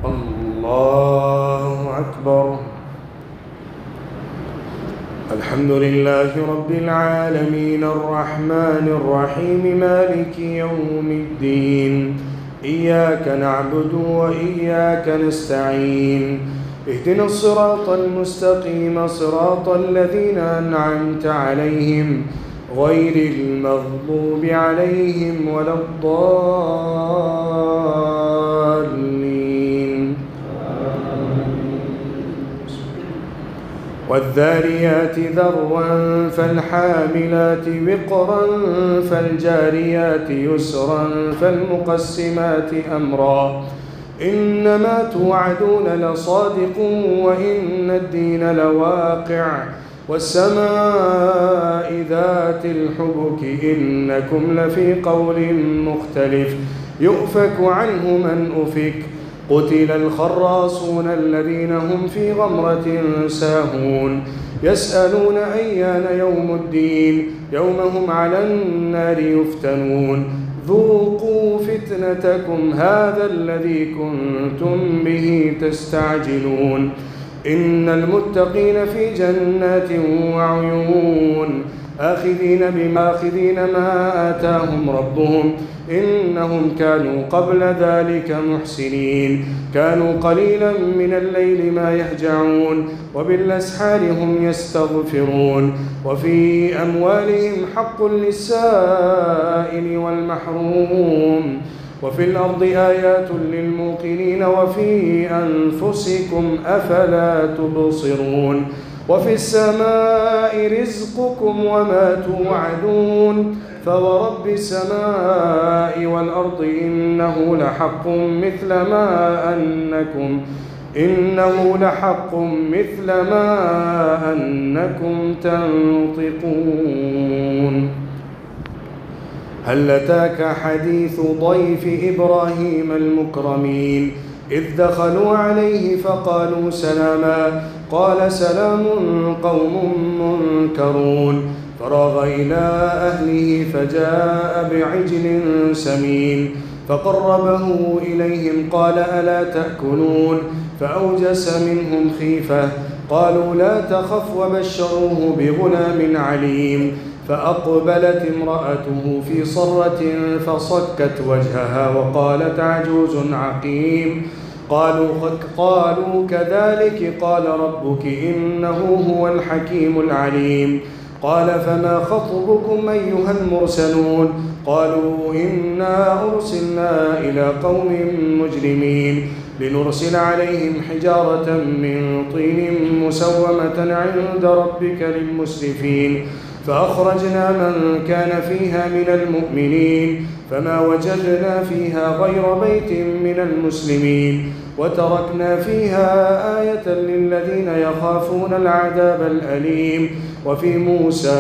الله أكبر. الحمد لله رب العالمين الرحمن الرحيم مالك يوم الدين. إياك نعبد وإياك نستعين. اهدنا الصراط المستقيم صراط الذين أنعمت عليهم غير المغضوب عليهم ولا الضالين. والذاريات ذروا فالحاملات وقرا فالجاريات يسرا فالمقسمات أمرا إنما توعدون لصادق وإن الدين لواقع والسماء ذات الحبك إنكم لفي قول مختلف يؤفك عنه من أفك قتل الخراصون الذين هم في غمرة ساهون يسألون أيان يوم الدين يوم هم على النار يفتنون ذوقوا فتنتكم هذا الذي كنتم به تستعجلون إن المتقين في جنات وعيون آخذين ما آتاهم ربهم إنهم كانوا قبل ذلك محسنين كانوا قليلا من الليل ما يهجعون وبالأسحار هم يستغفرون وفي أموالهم حق للسائل والمحروم وفي الأرض آيات للموقنين وفي أنفسكم أفلا تبصرون وفي السماء رزقكم وما توعدون فورب السماء والأرض إنه لحق مثل ما أنكم تنطقون. هل أتاك حديث ضيف إبراهيم المكرمين إذ دخلوا عليه فقالوا سلاما قال سلام قوم منكرون فراغ إلى أهله فجاء بعجل سمين فقربه إليهم قال ألا تأكلون فأوجس منهم خيفة قالوا لا تخف وبشروه بغلام عليم فأقبلت امرأته في صرة فصكت وجهها وقالت عجوز عقيم قالوا كذلك قال ربك إنه هو الحكيم العليم قال فما خطبكم أيها المرسلون قالوا إنا أرسلنا إلى قوم مجرمين لنرسل عليهم حجارة من طين مسومة عند ربك للمسرفين فأخرجنا من كان فيها من المؤمنين فما وجدنا فيها غير بيت من المسلمين وتركنا فيها آية للذين يخافون العذاب الأليم وفي موسى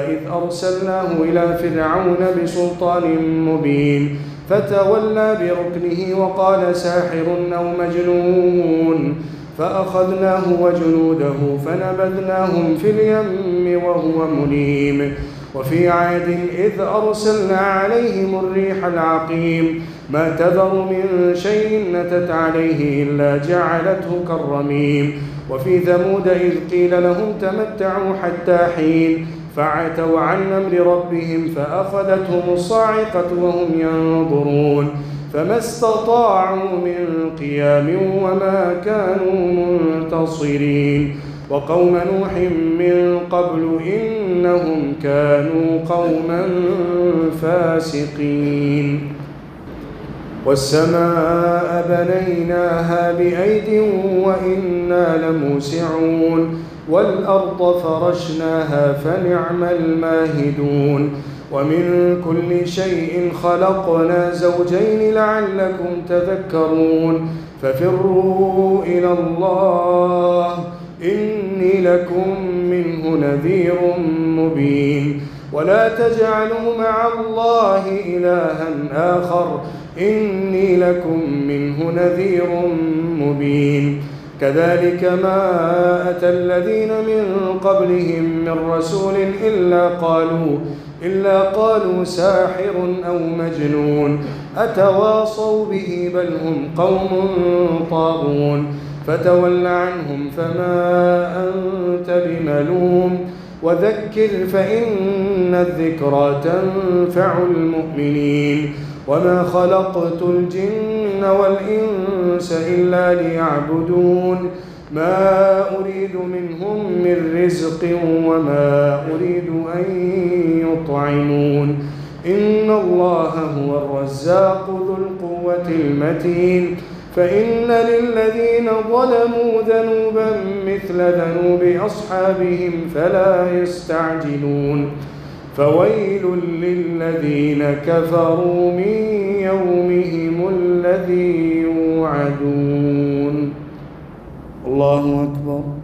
إذ أرسلناه إلى فرعون بسلطان مبين فتولى بركنه وقال ساحر أو مجنون فأخذناه وجنوده فنبذناهم في اليم وهو مليم وفي عاد إذ أرسلنا عليهم الريح العقيم ما تذر من شيء نتت عليه إلا جعلته كالرميم وفي ثمود إذ قيل لهم تمتعوا حتى حين فعتوا عن أمر ربهم فأخذتهم الصاعقة وهم ينظرون فما استطاعوا من قيام وما كانوا منتصرين وقوم نوح من قبل إنهم كانوا قوما فاسقين والسماء بنيناها بأيد وإنا لموسعون والأرض فرشناها فنعم الماهدون ومن كل شيء خلقنا زوجين لعلكم تذكرون ففروا إلى الله إني لكم منه نذير مبين ولا تجعلوا مع الله إلها آخر إني لكم منه نذير مبين كذلك ما أتى الذين من قبلهم من رسول إلا قالوا ساحر أو مجنون أتواصوا به بل هم قوم طاغون فتول عنهم فما أنت بملوم وذكر فإن الذكرى تنفع المؤمنين وما خلقت الجن والإنس إلا ليعبدون ما أريد منهم من رزق وما أريد أن يطعمون إن الله هو الرزاق ذو القوة المتين فإن للذين ظلموا ذنوبا مثل ذنوب أصحابهم فلا يستعجلون فويل للذين كفروا من يومهم الذي يوعدون الله أكبر.